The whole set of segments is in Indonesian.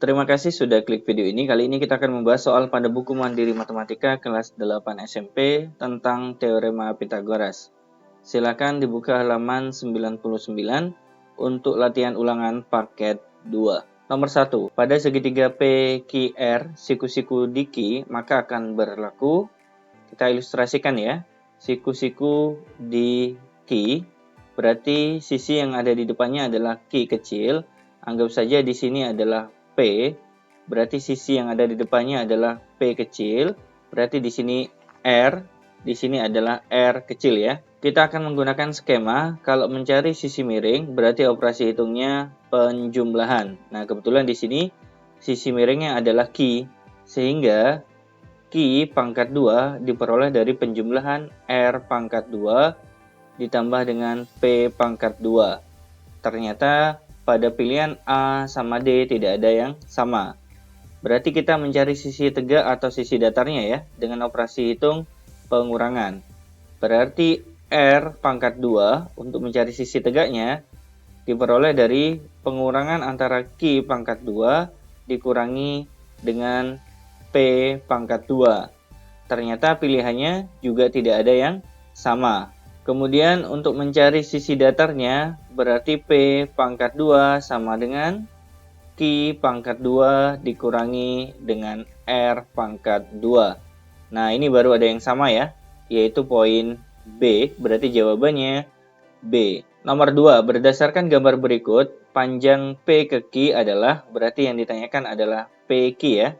Terima kasih sudah klik video ini. Kali ini kita akan membahas soal pada buku Mandiri Matematika kelas 8 SMP tentang Teorema Pitagoras. Silakan dibuka halaman 99 untuk latihan ulangan paket 2. Nomor 1. Pada segitiga PQR, siku-siku di Q maka akan berlaku. Kita ilustrasikan ya. Siku-siku di Q berarti sisi yang ada di depannya adalah Q kecil. Anggap saja di sini adalah P, berarti sisi yang ada di depannya adalah P kecil, berarti di sini R, di sini adalah R kecil ya. Kita akan menggunakan skema, kalau mencari sisi miring, berarti operasi hitungnya penjumlahan. Nah, kebetulan di sini sisi miringnya adalah Q, sehingga Q pangkat 2 diperoleh dari penjumlahan R pangkat 2 ditambah dengan P pangkat 2. Ternyata pada pilihan A sama D tidak ada yang sama. Berarti kita mencari sisi tegak atau sisi datarnya ya, dengan operasi hitung pengurangan. Berarti R pangkat 2 untuk mencari sisi tegaknya diperoleh dari pengurangan antara Q pangkat 2 dikurangi dengan P pangkat 2. Ternyata pilihannya juga tidak ada yang sama. Kemudian untuk mencari sisi datarnya, berarti P pangkat 2 sama dengan Q pangkat 2 dikurangi dengan R pangkat 2. Nah, ini baru ada yang sama ya, yaitu poin B, berarti jawabannya B. Nomor 2, berdasarkan gambar berikut, panjang P ke Q adalah, berarti yang ditanyakan adalah PQ ya.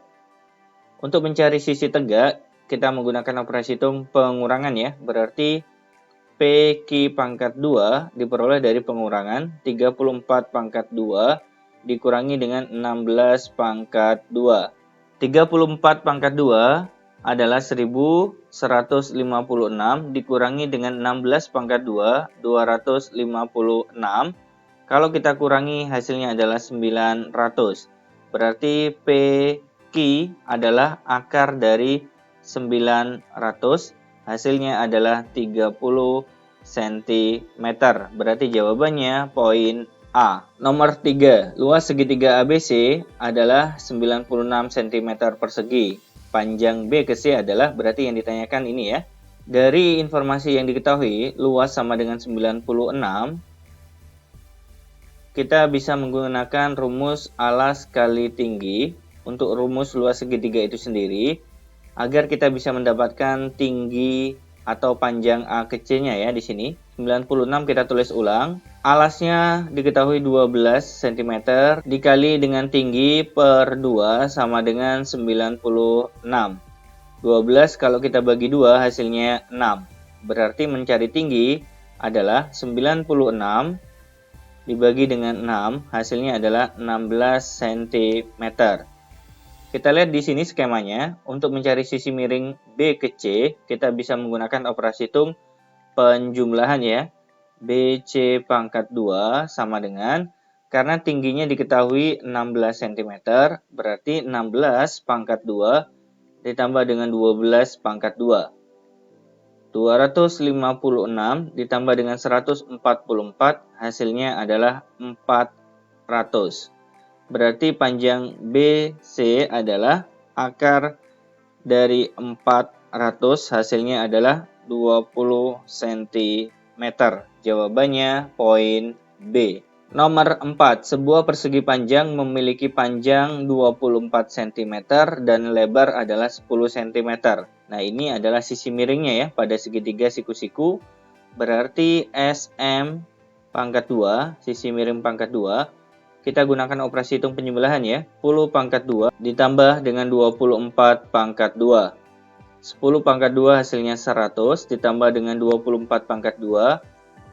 Untuk mencari sisi tegak, kita menggunakan operasi hitung pengurangan ya, berarti PQ pangkat 2 diperoleh dari pengurangan 34 pangkat 2 dikurangi dengan 16 pangkat 2. 34 pangkat 2 adalah 1156 dikurangi dengan 16 pangkat 2, 256. Kalau kita kurangi hasilnya adalah 900. Berarti PQ adalah akar dari 900. Hasilnya adalah 30 cm. Berarti jawabannya poin A. Nomor 3. Luas segitiga ABC adalah 96 cm persegi. Panjang B ke C adalah, berarti yang ditanyakan ini ya. Dari informasi yang diketahui, luas sama dengan 96. Kita bisa menggunakan rumus alas kali tinggi untuk rumus luas segitiga itu sendiri, agar kita bisa mendapatkan tinggi atau panjang A ke C-nya ya di sini. 96 kita tulis ulang. Alasnya diketahui 12 cm dikali dengan tinggi per 2 sama dengan 96. 12 kalau kita bagi 2 hasilnya 6. Berarti mencari tinggi adalah 96 dibagi dengan 6, hasilnya adalah 16 cm. Kita lihat di sini skemanya. Untuk mencari sisi miring B ke C, kita bisa menggunakan operasi hitung penjumlahan ya. BC pangkat 2 sama dengan, karena tingginya diketahui 16 cm, berarti 16 pangkat 2 ditambah dengan 12 pangkat 2. 256 ditambah dengan 144, hasilnya adalah 400. Berarti panjang BC adalah akar dari 400, hasilnya adalah 20 cm. Jawabannya poin B. Nomor 4. Sebuah persegi panjang memiliki panjang 24 cm dan lebar adalah 10 cm. Nah, ini adalah sisi miringnya ya pada segitiga siku-siku. Berarti SM pangkat 2, sisi miring pangkat 2. Kita gunakan operasi hitung penjumlahan ya. 10 pangkat 2 ditambah dengan 24 pangkat 2. 10 pangkat 2 hasilnya 100 ditambah dengan 24 pangkat 2,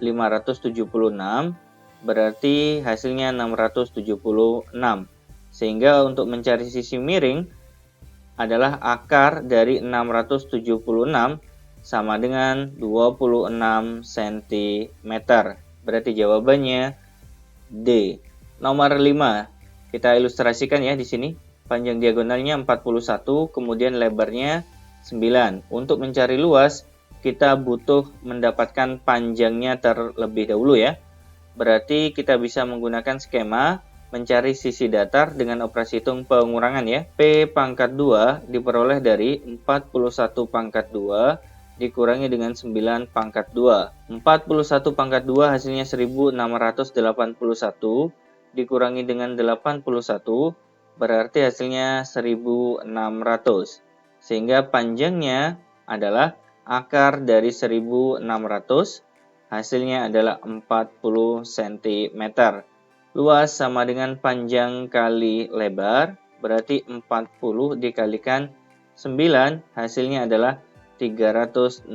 576. Berarti hasilnya 676. Sehingga untuk mencari sisi miring adalah akar dari 676 sama dengan 26 cm. Berarti jawabannya D. Nomor 5, kita ilustrasikan ya di sini. Panjang diagonalnya 41, kemudian lebarnya 9. Untuk mencari luas, kita butuh mendapatkan panjangnya terlebih dahulu ya. Berarti kita bisa menggunakan skema mencari sisi datar dengan operasi hitung pengurangan ya. P pangkat 2 diperoleh dari 41 pangkat 2 dikurangi dengan 9 pangkat 2. 41 pangkat 2 hasilnya 1681 dikurangi dengan 81 berarti hasilnya 1600. Sehingga panjangnya adalah akar dari 1600, hasilnya adalah 40 cm. Luas sama dengan panjang kali lebar, berarti 40 dikalikan 9, hasilnya adalah 360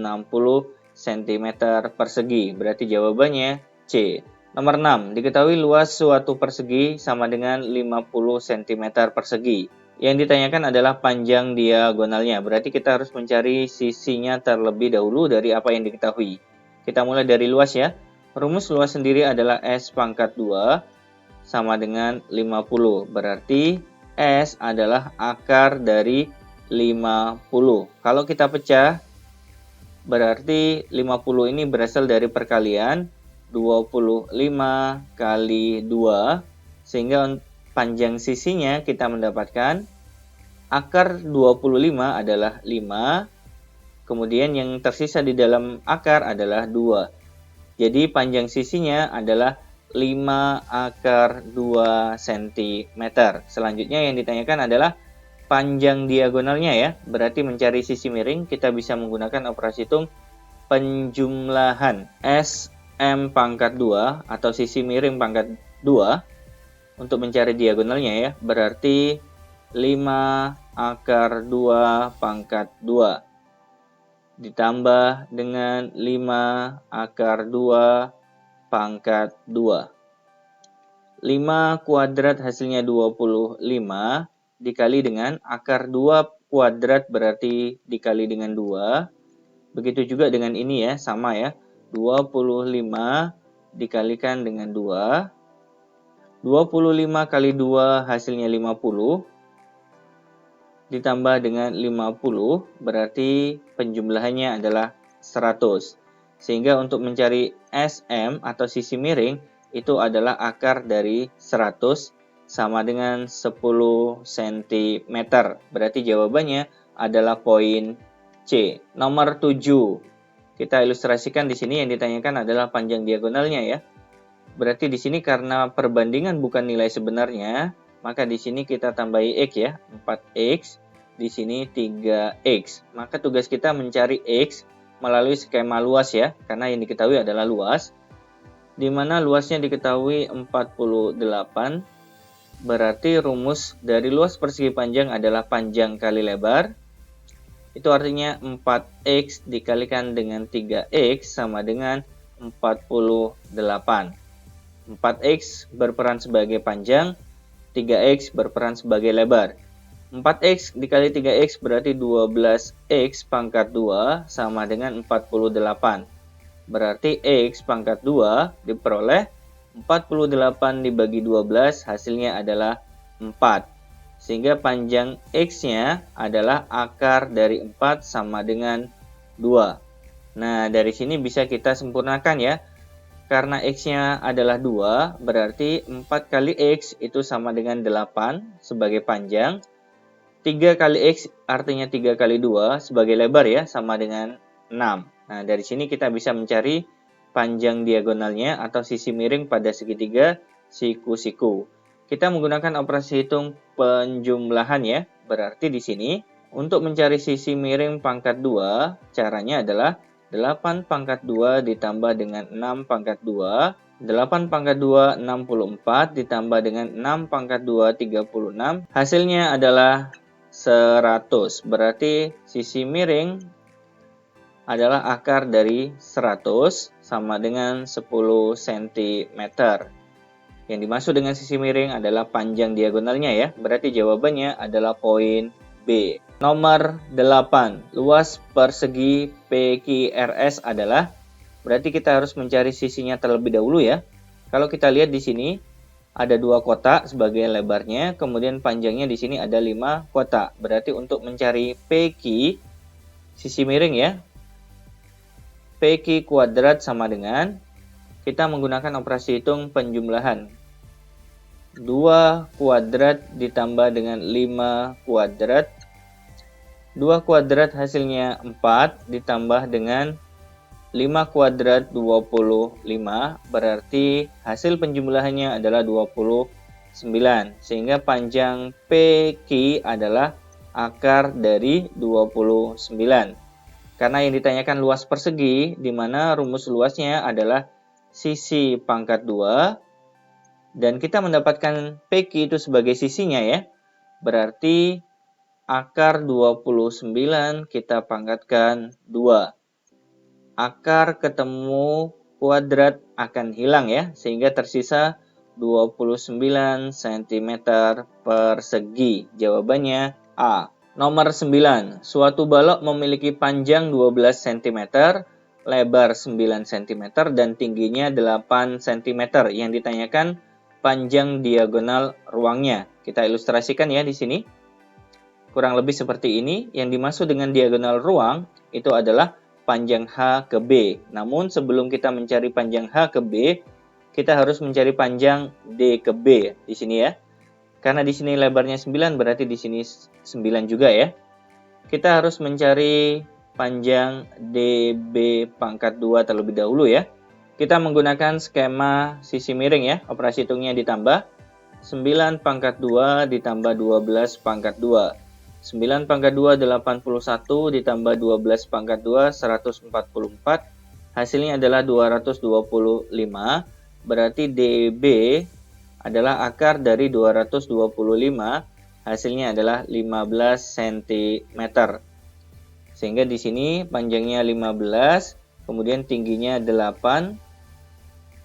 cm persegi. Berarti jawabannya C. Nomor 6. Diketahui luas suatu persegi sama dengan 50 cm persegi. Yang ditanyakan adalah panjang diagonalnya. Berarti kita harus mencari sisinya terlebih dahulu dari apa yang diketahui. Kita mulai dari luas ya. Rumus luas sendiri adalah S pangkat 2 sama dengan 50. Berarti S adalah akar dari 50. Kalau kita pecah, berarti 50 ini berasal dari perkalian 25 kali 2. Sehingga panjang sisinya kita mendapatkan akar 25 adalah 5. Kemudian yang tersisa di dalam akar adalah 2. Jadi panjang sisinya adalah 5 akar 2 cm. Selanjutnya yang ditanyakan adalah panjang diagonalnya ya. Berarti mencari sisi miring kita bisa menggunakan operasi hitung penjumlahan. SM pangkat 2 atau sisi miring pangkat 2 untuk mencari diagonalnya ya. Berarti 5 akar 2 pangkat 2 ditambah dengan 5 akar 2 pangkat 2. 5 kuadrat hasilnya 25 dikali dengan akar 2 kuadrat berarti dikali dengan 2. Begitu juga dengan ini ya, sama ya. 25 dikalikan dengan 2. 25 kali 2 hasilnya 50. Ditambah dengan 50 berarti penjumlahannya adalah 100. Sehingga untuk mencari SM atau sisi miring itu adalah akar dari 100 sama dengan 10 cm. Berarti jawabannya adalah poin C. Nomor 7. Kita ilustrasikan di sini yang ditanyakan adalah panjang diagonalnya ya. Berarti di sini karena perbandingan bukan nilai sebenarnya, maka di sini kita tambahi X ya, 4X, di sini 3X. Maka tugas kita mencari X melalui skema luas ya, karena yang diketahui adalah luas. Di mana luasnya diketahui 48, berarti rumus dari luas persegi panjang adalah panjang kali lebar. Itu artinya 4X dikalikan dengan 3X sama dengan 48. 4X berperan sebagai panjang, 3X berperan sebagai lebar. 4X dikali 3X berarti 12X pangkat 2 sama dengan 48. Berarti X pangkat 2 diperoleh 48 dibagi 12 hasilnya adalah 4. Sehingga panjang X-nya adalah akar dari 4 sama dengan 2. Nah, dari sini bisa kita sempurnakan ya. Karena X-nya adalah 2, berarti 4 kali X itu sama dengan 8 sebagai panjang. 3 kali X artinya 3 kali 2 sebagai lebar ya, sama dengan 6. Nah, dari sini kita bisa mencari panjang diagonalnya atau sisi miring pada segitiga siku-siku. Kita menggunakan operasi hitung penjumlahan ya. Berarti di sini untuk mencari sisi miring pangkat 2, caranya adalah 8 pangkat 2 ditambah dengan 6 pangkat 2. 8 pangkat 2, 64 ditambah dengan 6 pangkat 2, 36. Hasilnya adalah 100. Berarti sisi miring adalah akar dari 100 sama dengan 10 cm. Yang dimaksud dengan sisi miring adalah panjang diagonalnya ya. Berarti jawabannya adalah poin B. Nomor 8. Luas persegi PQRS adalah, berarti kita harus mencari sisinya terlebih dahulu ya. Kalau kita lihat di sini ada 2 kotak sebagai lebarnya, kemudian panjangnya di sini ada 5 kotak. Berarti untuk mencari PQ sisi miring ya, PQ kuadrat sama dengan kita menggunakan operasi hitung penjumlahan. 2 kuadrat ditambah dengan 5 kuadrat. 2 kuadrat hasilnya 4 ditambah dengan 5 kuadrat 25, berarti hasil penjumlahannya adalah 29. Sehingga panjang PQ adalah akar dari 29. Karena yang ditanyakan luas persegi, di mana rumus luasnya adalah sisi pangkat 2, dan kita mendapatkan PQ itu sebagai sisinya ya. Berarti akar 29 kita pangkatkan 2. Akar ketemu kuadrat akan hilang ya, sehingga tersisa 29 cm persegi. Jawabannya A. Nomor 9. Suatu balok memiliki panjang 12 cm, lebar 9 cm, dan tingginya 8 cm. Yang ditanyakan panjang diagonal ruangnya. Kita ilustrasikan ya di sini. Kurang lebih seperti ini. Yang dimaksud dengan diagonal ruang itu adalah panjang H ke B. Namun sebelum kita mencari panjang H ke B, kita harus mencari panjang D ke B di sini ya. Karena di sini lebarnya 9, berarti di sini 9 juga ya. Kita harus mencari panjang DB pangkat 2 terlebih dahulu ya. Kita menggunakan skema sisi miring ya. Operasi hitungnya ditambah 9 pangkat 2 ditambah 12 pangkat 2. 9 pangkat 2 81 ditambah 12 pangkat 2 144. Hasilnya adalah 225. Berarti DB adalah akar dari 225. Hasilnya adalah 15 cm. Sehingga di sini panjangnya 15, kemudian tingginya 8.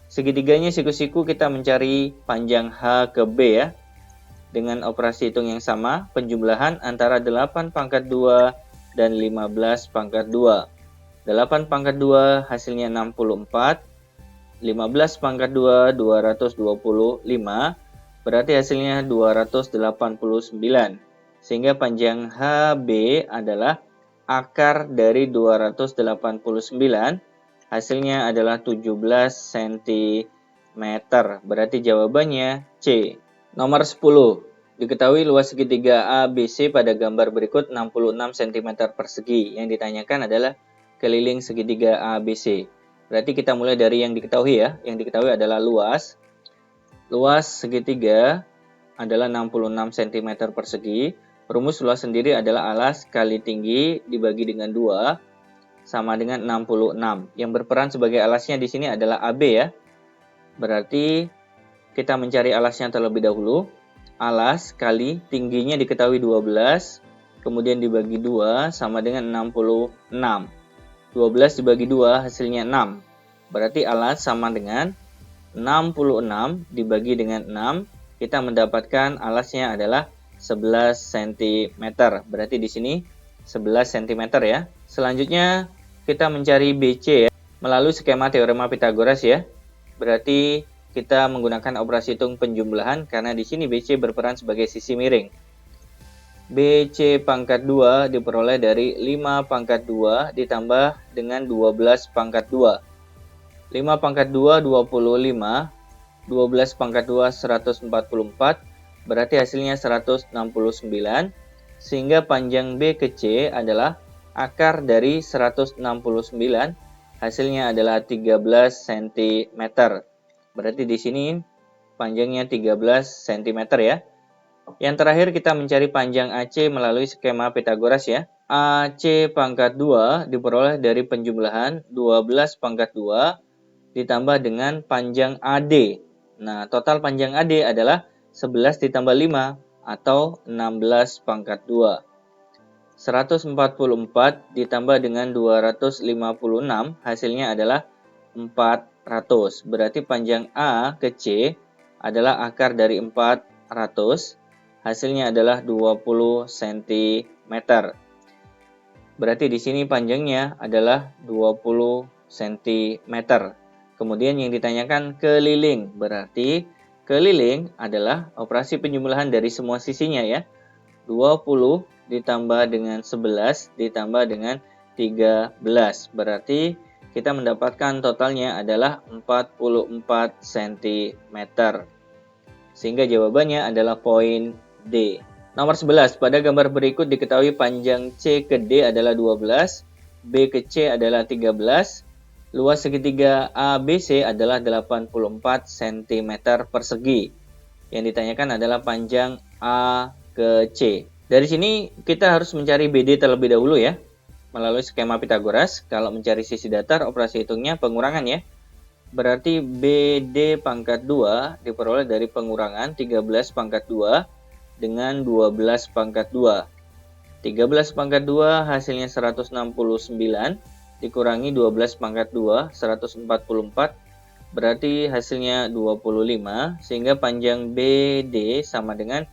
Segitiganya siku-siku kita mencari panjang H ke B ya. Dengan operasi hitung yang sama, penjumlahan antara 8 pangkat 2 dan 15 pangkat 2. 8 pangkat 2 hasilnya 64. 15 pangkat 2, 225. Berarti hasilnya 289. Sehingga panjang HB adalah akar dari 289. Hasilnya adalah 17 cm. Berarti jawabannya C. Nomor 10. Diketahui luas segitiga ABC pada gambar berikut 66 cm persegi. Yang ditanyakan adalah keliling segitiga ABC. Berarti kita mulai dari yang diketahui ya. Yang diketahui adalah luas. Luas segitiga adalah 66 cm persegi. Rumus luas sendiri adalah alas kali tinggi dibagi dengan 2 sama dengan 66. Yang berperan sebagai alasnya di sini adalah AB ya. Berarti kita mencari alasnya terlebih dahulu. Alas kali tingginya diketahui 12, kemudian dibagi 2 sama dengan 66. 12 dibagi 2 hasilnya 6. Berarti alas sama dengan 66 dibagi dengan 6. Kita mendapatkan alasnya adalah 11 cm. Berarti di sini 11 cm ya. Selanjutnya kita mencari BC ya, melalui skema teorema Pythagoras ya. Berarti kita menggunakan operasi hitung penjumlahan karena di sini BC berperan sebagai sisi miring. BC pangkat 2 diperoleh dari 5 pangkat 2 ditambah dengan 12 pangkat 2. 5 pangkat 2 25, 12 pangkat 2 144, berarti hasilnya 169. Sehingga panjang B ke C adalah akar dari 169, hasilnya adalah 13 cm. Berarti di sini panjangnya 13 cm ya. Yang terakhir kita mencari panjang AC melalui skema Pythagoras ya. AC pangkat 2 diperoleh dari penjumlahan 12 pangkat 2 ditambah dengan panjang AD. Nah, total panjang AD adalah 11 ditambah 5 atau 16 pangkat 2. 144 ditambah dengan 256 hasilnya adalah 400. Berarti panjang A ke C adalah akar dari 400. Hasilnya adalah 20 cm. Berarti di sini panjangnya adalah 20 cm. Kemudian yang ditanyakan keliling. Berarti keliling adalah operasi penjumlahan dari semua sisinya ya. 20 ditambah dengan 11 ditambah dengan 13. Berarti kita mendapatkan totalnya adalah 44 cm. Sehingga jawabannya adalah poin D. Nomor 11, pada gambar berikut diketahui panjang C ke D adalah 12, B ke C adalah 13, luas segitiga ABC adalah 84 cm persegi. Yang ditanyakan adalah panjang A ke C. Dari sini kita harus mencari BD terlebih dahulu ya. Melalui skema Pitagoras, kalau mencari sisi datar, operasi hitungnya pengurangan ya. Berarti BD pangkat 2 diperoleh dari pengurangan 13 pangkat 2 dengan 12 pangkat 2. 13 pangkat 2 hasilnya 169 dikurangi 12 pangkat 2, 144. Berarti hasilnya 25, sehingga panjang BD sama dengan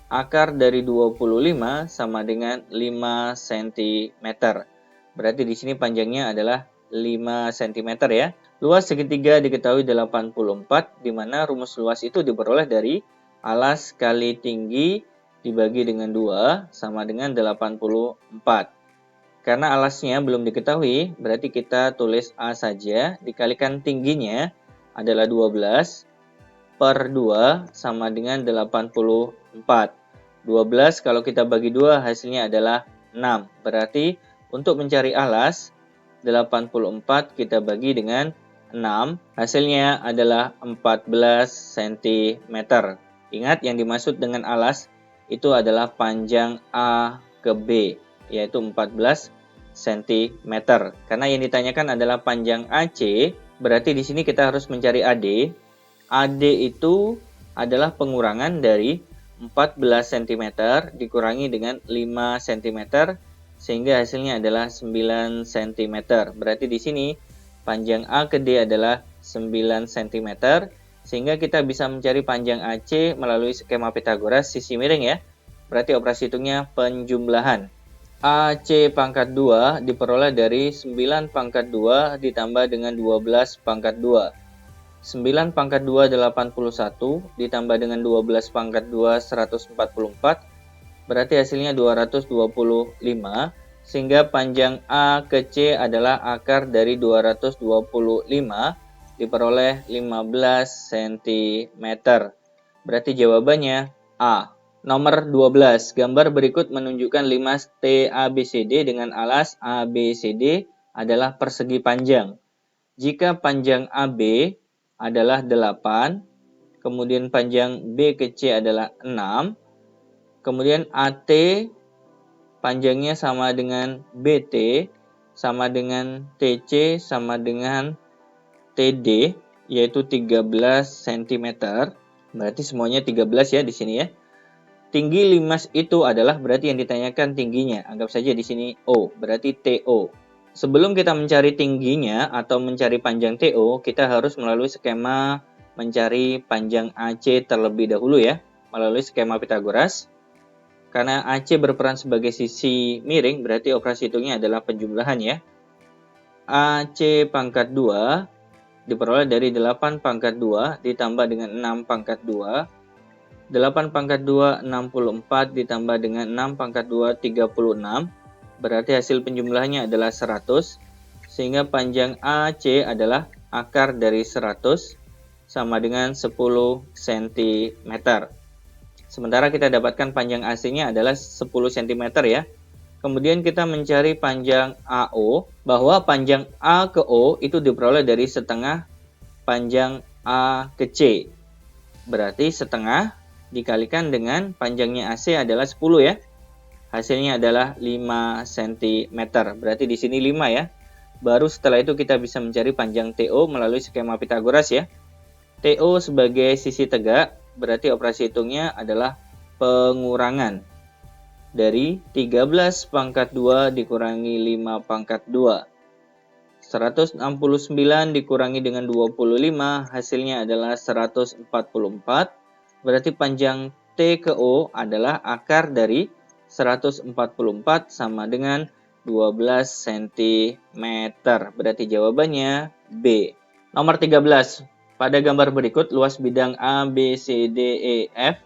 akar dari 25 sama dengan 5 cm. Berarti di sini panjangnya adalah 5 cm ya. Luas segitiga diketahui 84, di mana rumus luas itu diperoleh dari alas kali tinggi dibagi dengan 2 sama dengan 84. Karena alasnya belum diketahui, berarti kita tulis A saja, dikalikan tingginya adalah 12 per 2 sama dengan 84. 12 kalau kita bagi 2 hasilnya adalah 6. Berarti untuk mencari alas, 84 kita bagi dengan 6, hasilnya adalah 14 cm. Ingat, yang dimaksud dengan alas itu adalah panjang A ke B, yaitu 14 cm. Karena yang ditanyakan adalah panjang AC, berarti di sini kita harus mencari AD. AD itu adalah pengurangan dari 14 cm dikurangi dengan 5 cm, sehingga hasilnya adalah 9 cm. Berarti di sini panjang A ke D adalah 9 cm, sehingga kita bisa mencari panjang AC melalui skema Pitagoras sisi miring ya. Berarti operasi hitungnya penjumlahan. AC pangkat 2 diperoleh dari 9 pangkat 2 ditambah dengan 12 pangkat 2. 9 pangkat 2 81 ditambah dengan 12 pangkat 2 144. Berarti hasilnya 225. Sehingga panjang A ke C adalah akar dari 225 diperoleh 15 cm. Berarti jawabannya A. Nomor 12, gambar berikut menunjukkan 5 TABCD dengan alas ABCD adalah persegi panjang. Jika panjang AB adalah 8, kemudian panjang B ke C adalah 6, kemudian AT panjangnya sama dengan BT, sama dengan TC, sama dengan TD, yaitu 13 cm. Berarti semuanya 13 ya di sini ya. Tinggi 5 itu adalah berarti yang ditanyakan tingginya. Anggap saja di sini O, berarti TO. Sebelum kita mencari tingginya atau mencari panjang TO, kita harus melalui skema mencari panjang AC terlebih dahulu ya, melalui skema Pitagoras. Karena AC berperan sebagai sisi miring, berarti operasi hitungnya adalah penjumlahan ya. AC pangkat 2 diperoleh dari 8 pangkat 2 ditambah dengan 6 pangkat 2. 8 pangkat 2, 64 ditambah dengan 6 pangkat 2, 36. Berarti hasil penjumlahannya adalah 100. Sehingga panjang AC adalah akar dari 100 sama dengan 10 cm. Sementara kita dapatkan panjang AC-nya adalah 10 cm ya. Kemudian kita mencari panjang AO, bahwa panjang A ke O itu diperoleh dari setengah panjang A ke C. Berarti setengah dikalikan dengan panjangnya AC adalah 10 ya. Hasilnya adalah 5 cm. Berarti di sini 5 ya. Baru setelah itu kita bisa mencari panjang TO melalui skema Pitagoras ya. TO sebagai sisi tegak, berarti operasi hitungnya adalah pengurangan dari 13 pangkat 2 dikurangi 5 pangkat 2. 169 dikurangi dengan 25 hasilnya adalah 144. Berarti panjang T ke O adalah akar dari 144 sama dengan 12 cm. Berarti jawabannya B. Nomor 13. Pada gambar berikut, luas bidang A, B, C, D, E, F,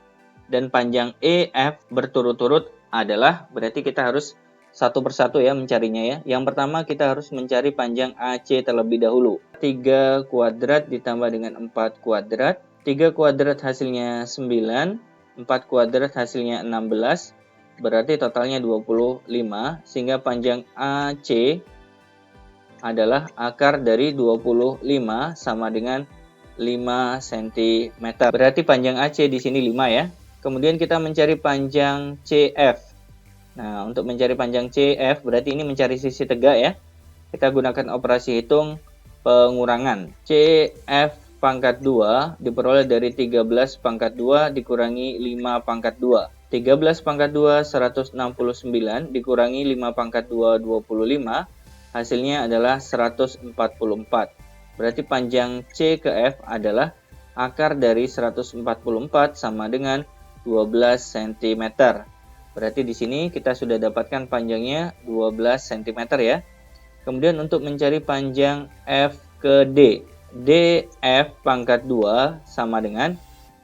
dan panjang EF berturut-turut adalah, berarti kita harus satu persatu ya mencarinya ya. Yang pertama kita harus mencari panjang AC terlebih dahulu. 3 kuadrat ditambah dengan 4 kuadrat 3 kuadrat hasilnya 9, 4 kuadrat hasilnya 16, berarti totalnya 25, sehingga panjang AC adalah akar dari 25 sama dengan 5 cm. Berarti panjang AC di sini 5 ya. Kemudian kita mencari panjang CF. Nah, untuk mencari panjang CF berarti ini mencari sisi tegak ya. Kita gunakan operasi hitung pengurangan. CF pangkat 2 diperoleh dari 13 pangkat 2 dikurangi 5 pangkat 2. 13 pangkat 2 169 dikurangi 5 pangkat 2 25. Hasilnya adalah 144. Berarti panjang C ke F adalah akar dari 144 sama dengan 12 cm. Berarti di sini kita sudah dapatkan panjangnya 12 cm ya. Kemudian untuk mencari panjang F ke D. DF pangkat 2 sama dengan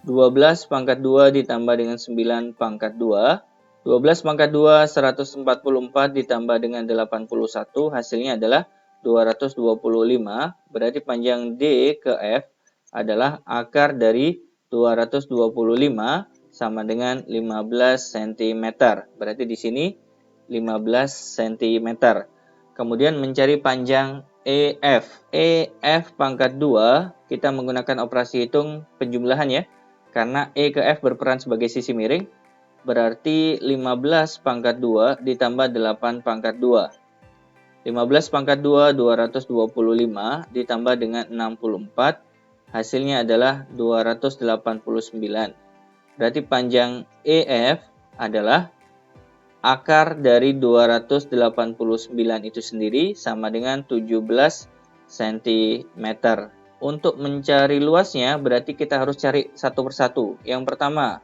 12 pangkat 2 ditambah dengan 9 pangkat 2. 12 pangkat 2 144 ditambah dengan 81 hasilnya adalah 225. Berarti panjang D ke F adalah akar dari 225 sama dengan 15 cm. Berarti di sini 15 cm. Kemudian mencari panjang EF. EF pangkat 2 kita menggunakan operasi hitung penjumlahan ya. Karena E ke F berperan sebagai sisi miring, berarti 15 pangkat 2 ditambah 8 pangkat 2. 15 pangkat 2 225 ditambah dengan 64, hasilnya adalah 289. Berarti panjang EF adalah akar dari 289 itu sendiri sama dengan 17 cm. Untuk mencari luasnya berarti kita harus cari satu persatu. Yang pertama,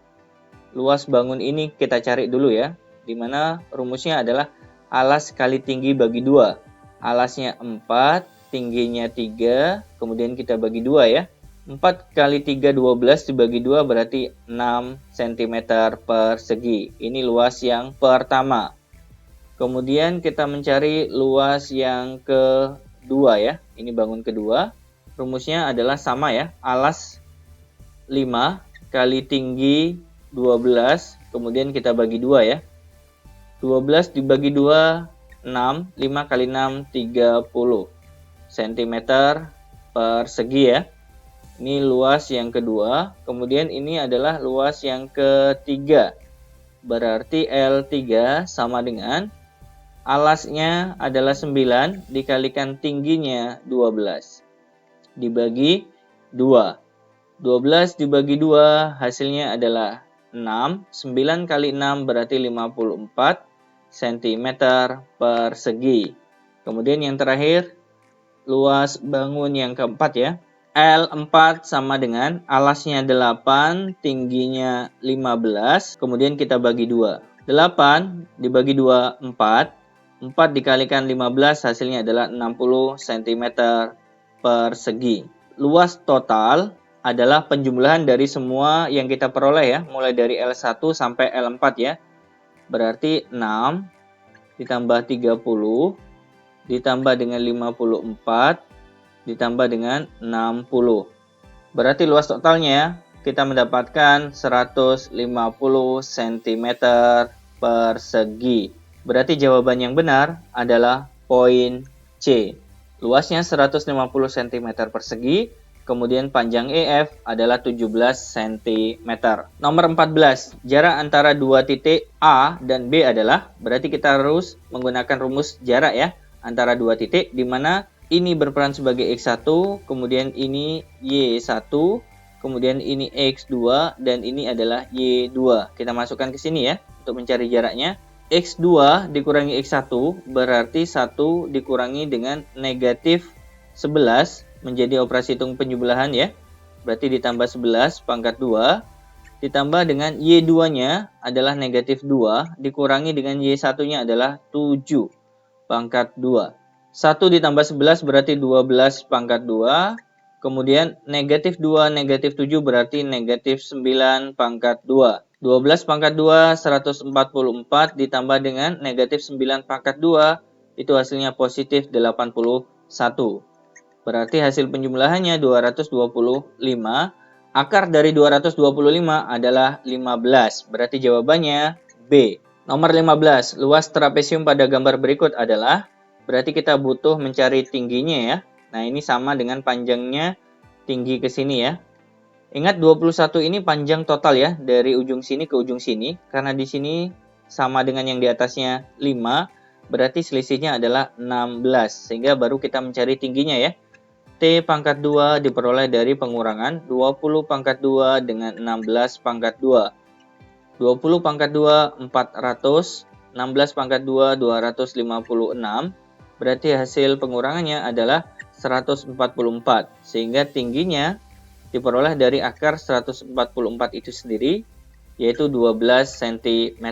luas bangun ini kita cari dulu ya. Dimana rumusnya adalah alas kali tinggi bagi 2. Alasnya 4, tingginya 3, kemudian kita bagi 2 ya. 4 kali 3 12 dibagi 2 berarti 6 cm persegi. Ini luas yang pertama. Kemudian kita mencari luas yang kedua ya. Ini bangun kedua. Rumusnya adalah sama ya. Alas 5 kali tinggi 12, kemudian kita bagi 2 ya. 12 dibagi 2 6, 5 kali 6 30 cm persegi ya. Ini luas yang kedua. Kemudian ini adalah luas yang ketiga. Berarti L3 sama dengan alasnya adalah 9 dikalikan tingginya 12 dibagi 2. 12 dibagi 2 hasilnya adalah 6. 9 kali 6 berarti 54 cm persegi. Kemudian yang terakhir luas bangun yang keempat ya. L4 sama dengan alasnya 8, tingginya 15, kemudian kita bagi 2. 8 dibagi 2, 4. 4 dikalikan 15 hasilnya adalah 60 cm persegi. Luas total adalah penjumlahan dari semua yang kita peroleh ya, mulai dari L1 sampai L4 ya. Berarti 6 ditambah 30 ditambah dengan 54 ditambah dengan 60. Berarti luas totalnya kita mendapatkan 150 cm persegi. Berarti jawaban yang benar adalah poin C. Luasnya 150 cm persegi, kemudian panjang EF adalah 17 cm. Nomor 14, jarak antara dua titik A dan B adalah, berarti kita harus menggunakan rumus jarak ya, antara dua titik, di mana ini berperan sebagai X1, kemudian ini Y1, kemudian ini X2, dan ini adalah Y2. Kita masukkan ke sini ya, untuk mencari jaraknya. X2 dikurangi X1, berarti 1 dikurangi dengan negatif 11, menjadi operasi hitung penjumlahan ya. Berarti ditambah 11 pangkat 2, ditambah dengan Y2-nya adalah negatif 2, dikurangi dengan Y1-nya adalah 7 pangkat 2. 1 ditambah 11 berarti 12 pangkat 2. Kemudian negatif 2, negatif 7 berarti negatif 9 pangkat 2. 12 pangkat 2, 144 ditambah dengan negatif 9 pangkat 2. Itu hasilnya positif 81. Berarti hasil penjumlahannya 225. Akar dari 225 adalah 15. Berarti jawabannya B. Nomor 15. Luas trapesium pada gambar berikut adalah, berarti kita butuh mencari tingginya ya. Nah, ini sama dengan panjangnya tinggi ke sini ya. Ingat 21 ini panjang total ya, dari ujung sini ke ujung sini. Karena di sini sama dengan yang di atasnya 5, berarti selisihnya adalah 16. Sehingga baru kita mencari tingginya ya. T pangkat 2 diperoleh dari pengurangan 20 pangkat 2 dengan 16 pangkat 2. 20 pangkat 2, 400. 16 pangkat 2, 256. Berarti hasil pengurangannya adalah 144. Sehingga tingginya diperoleh dari akar 144 itu sendiri, yaitu 12 cm.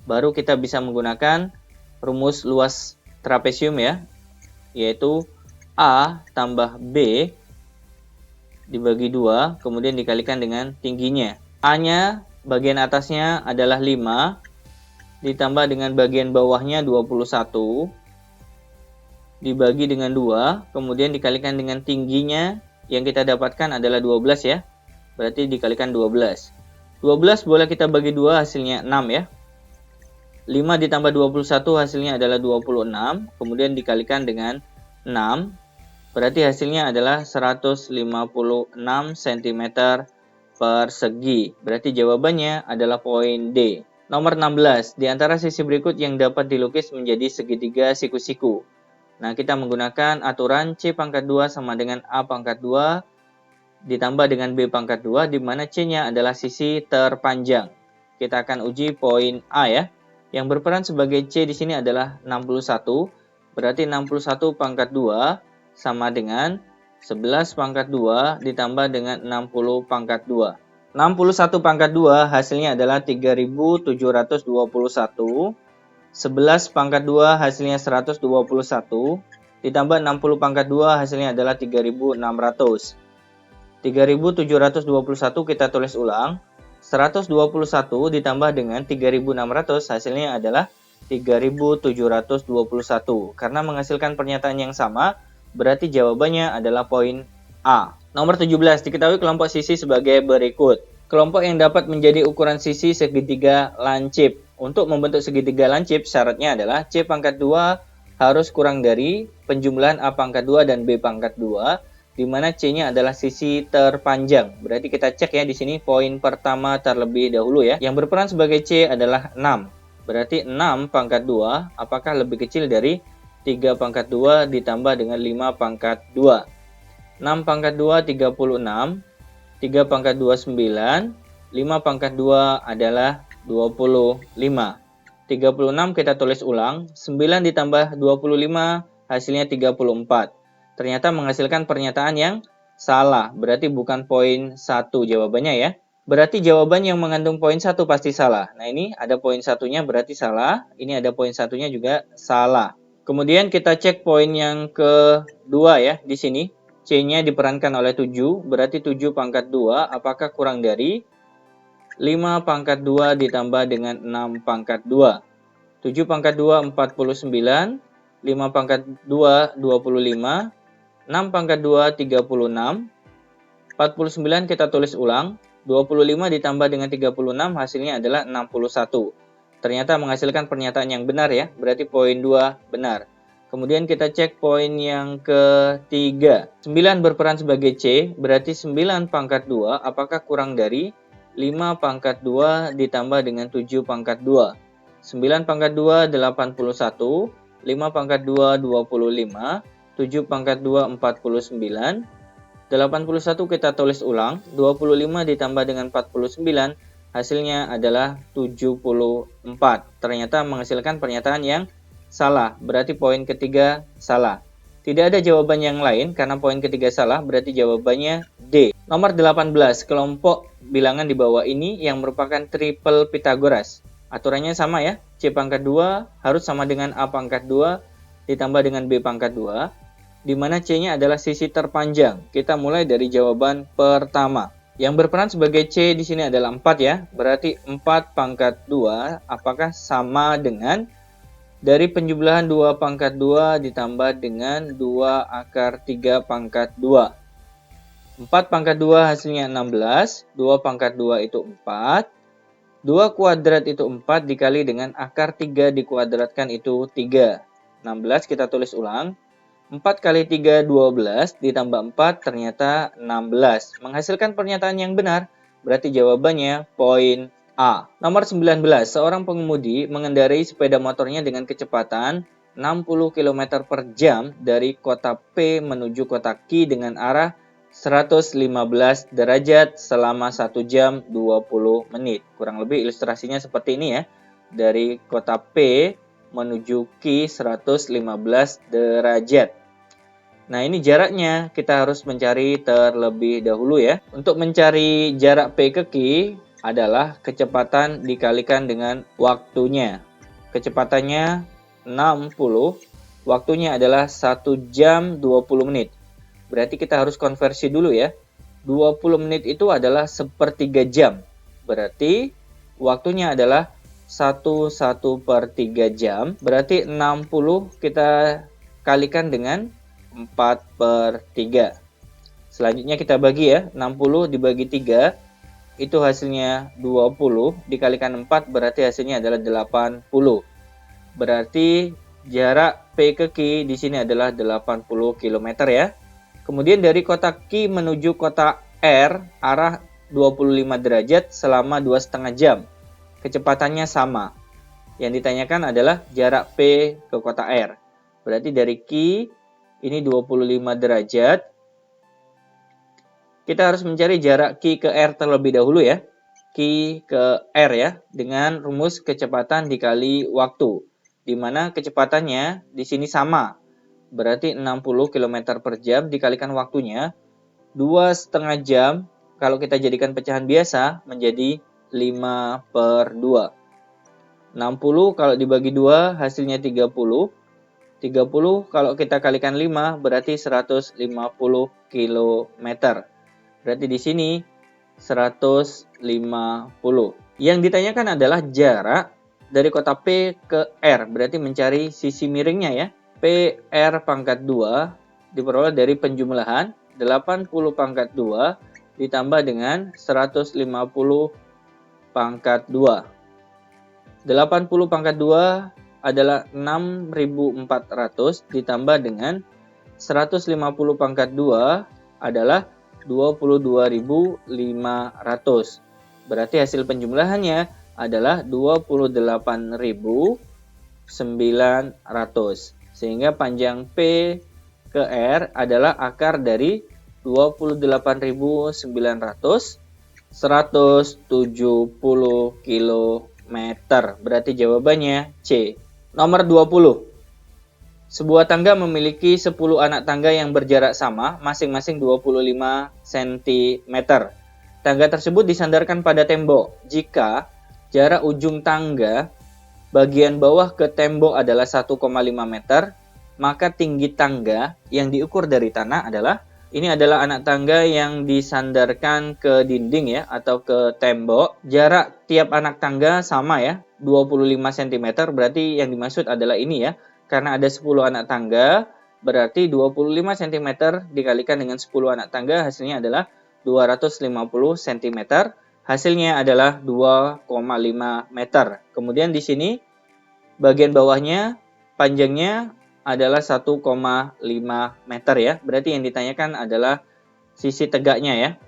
Baru kita bisa menggunakan rumus luas trapesium ya, yaitu A tambah B dibagi 2, kemudian dikalikan dengan tingginya. A-nya, bagian atasnya adalah 5, ditambah dengan bagian bawahnya 21, dibagi dengan 2, kemudian dikalikan dengan tingginya yang kita dapatkan adalah 12 ya. Berarti dikalikan 12. 12 boleh kita bagi 2, hasilnya 6 ya. 5 ditambah 21 hasilnya adalah 26, kemudian dikalikan dengan 6. Berarti hasilnya adalah 156 cm persegi. Berarti jawabannya adalah poin D. Nomor 16. Di antara sisi berikut yang dapat dilukis menjadi segitiga siku-siku. Nah, kita menggunakan aturan C pangkat 2 sama dengan A pangkat 2 ditambah dengan B pangkat 2, di mana C-nya adalah sisi terpanjang. Kita akan uji poin A ya. Yang berperan sebagai C di sini adalah 61. Berarti 61 pangkat 2 sama dengan 11 pangkat 2 ditambah dengan 60 pangkat 2. 61 pangkat 2 hasilnya adalah 3721. 11 pangkat 2 hasilnya 121. Ditambah 60 pangkat 2 hasilnya adalah 3600. 3721 kita tulis ulang. 121 ditambah dengan 3600 hasilnya adalah 3721. Karena menghasilkan pernyataan yang sama, berarti jawabannya adalah poin A. Nomor 17. Diketahui kelompok sisi sebagai berikut. Kelompok yang dapat menjadi ukuran sisi segitiga lancip. Untuk membentuk segitiga lancip, syaratnya adalah C pangkat 2 harus kurang dari penjumlahan A pangkat 2 dan B pangkat 2, di mana C-nya adalah sisi terpanjang. Berarti kita cek ya di sini poin pertama terlebih dahulu ya. Yang berperan sebagai C adalah 6. Berarti 6 pangkat 2 apakah lebih kecil dari 3 pangkat 2 ditambah dengan 5 pangkat 2. 6 pangkat 2, 36. 3 pangkat 2, 9. 5 pangkat 2 adalah 25. 36 kita tulis ulang. 9 ditambah 25 hasilnya 34. Ternyata menghasilkan pernyataan yang salah. Berarti bukan poin 1 jawabannya ya. Berarti jawaban yang mengandung poin 1 pasti salah. Nah, ini ada poin satunya berarti salah. Ini ada poin satunya juga salah. Kemudian kita cek poin yang kedua ya di sini. C-nya diperankan oleh 7, berarti 7 pangkat 2 apakah kurang dari 5 pangkat 2 ditambah dengan 6 pangkat 2. 7 pangkat 2 49, 5 pangkat 2 25, 6 pangkat 2 36, 49 kita tulis ulang, 25 ditambah dengan 36 hasilnya adalah 61. Ternyata menghasilkan pernyataan yang benar ya, berarti poin 2 benar. Kemudian kita cek poin yang ketiga. 9 berperan sebagai C, berarti 9 pangkat 2 apakah kurang dari 5 pangkat 2 ditambah dengan 7 pangkat 2. 9 pangkat 2 81, 5 pangkat 2 25, 7 pangkat 2 49, 81 kita tulis ulang, 25 ditambah dengan 49 hasilnya adalah 74. Ternyata menghasilkan pernyataan yang salah, berarti poin ketiga salah. Tidak ada jawaban yang lain karena poin ketiga salah, berarti jawabannya D. Nomor 18, kelompok bilangan di bawah ini yang merupakan triple Pythagoras. Aturannya sama ya, C pangkat 2 harus sama dengan A pangkat 2 ditambah dengan B pangkat 2, di mana C-nya adalah sisi terpanjang. Kita mulai dari jawaban pertama. Yang berperan sebagai C di sini adalah 4 ya, berarti 4 pangkat 2 apakah sama dengan dari penjumlahan 2 pangkat 2 ditambah dengan 2 akar 3 pangkat 2. 4 pangkat 2 hasilnya 16. 2 pangkat 2 itu 4. 2 kuadrat itu 4 dikali dengan akar 3 dikuadratkan itu 3. 16 kita tulis ulang. 4 kali 3, 12, ditambah 4 ternyata 16. Menghasilkan pernyataan yang benar, berarti jawabannya poin A. Nomor 19, seorang pengemudi mengendarai sepeda motornya dengan kecepatan 60 km per jam dari kota P menuju kota Q dengan arah 115 derajat selama 1 jam 20 menit. Kurang lebih ilustrasinya seperti ini ya. Dari kota P menuju Q 115 derajat. Nah, ini jaraknya kita harus mencari terlebih dahulu ya. Untuk mencari jarak P ke Q adalah kecepatan dikalikan dengan waktunya. Kecepatannya 60, waktunya adalah 1 jam 20 menit. Berarti kita harus konversi dulu ya. 20 menit itu adalah sepertiga jam. Berarti waktunya adalah 1/1/3 jam. Berarti 60 kita kalikan dengan 4/3. Selanjutnya kita bagi ya. 60 dibagi 3 itu hasilnya 20. Dikalikan 4 berarti hasilnya adalah 80. Berarti jarak P ke Q di sini adalah 80 km ya. Kemudian dari kota Q menuju kota R arah 25 derajat selama 2,5 jam. Kecepatannya sama. Yang ditanyakan adalah jarak P ke kota R. Berarti dari Q ini 25 derajat. Kita harus mencari jarak Q ke R terlebih dahulu ya. Q ke R ya. Dengan rumus kecepatan dikali waktu. Di mana kecepatannya di sini sama. Berarti 60 km per jam dikalikan waktunya 2,5 jam. Kalau kita jadikan pecahan biasa menjadi 5/2. 60 kalau dibagi 2 hasilnya 30. 30 kalau kita kalikan 5 berarti 150 km. Berarti di sini 150. Yang ditanyakan adalah jarak dari kota P ke R. Berarti mencari sisi miringnya ya. PR pangkat 2 diperoleh dari penjumlahan 80 pangkat 2 ditambah dengan 150 pangkat 2. 80 pangkat 2 adalah 6.400 ditambah dengan 150 pangkat 2 adalah 22.500. Berarti hasil penjumlahannya adalah 28.900. Sehingga panjang P ke R adalah akar dari 28.900 170 km. Berarti jawabannya C. Nomor 20. Sebuah tangga memiliki 10 anak tangga yang berjarak sama, masing-masing 25 cm. Tangga tersebut disandarkan pada tembok. Jika jarak ujung tangga bagian bawah ke tembok adalah 1,5 meter, maka tinggi tangga yang diukur dari tanah adalah, ini adalah anak tangga yang disandarkan ke dinding ya, atau ke tembok. Jarak tiap anak tangga sama ya, 25 cm, berarti yang dimaksud adalah ini ya. Karena ada 10 anak tangga, berarti 25 cm dikalikan dengan 10 anak tangga, hasilnya adalah 250 cm. Hasilnya adalah 2,5 meter. Kemudian di sini bagian bawahnya panjangnya adalah 1,5 meter ya. Berarti yang ditanyakan adalah sisi tegaknya ya.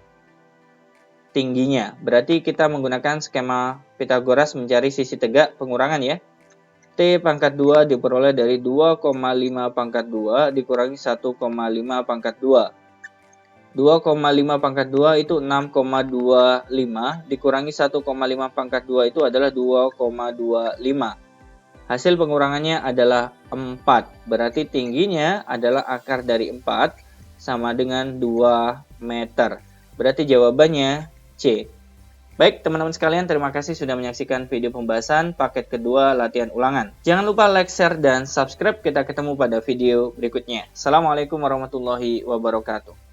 Tingginya. Berarti kita menggunakan skema Pythagoras mencari sisi tegak pengurangan ya. T pangkat 2 diperoleh dari 2,5 pangkat 2 dikurangi 1,5 pangkat 2. 2,5 pangkat 2 itu 6,25 dikurangi 1,5 pangkat 2 itu adalah 2,25. Hasil pengurangannya adalah 4. Berarti tingginya adalah akar dari 4 sama dengan 2 meter. Berarti jawabannya C. Baik teman-teman sekalian, terima kasih sudah menyaksikan video pembahasan paket kedua latihan ulangan. Jangan lupa like, share, dan subscribe. Kita ketemu pada video berikutnya. Assalamualaikum warahmatullahi wabarakatuh.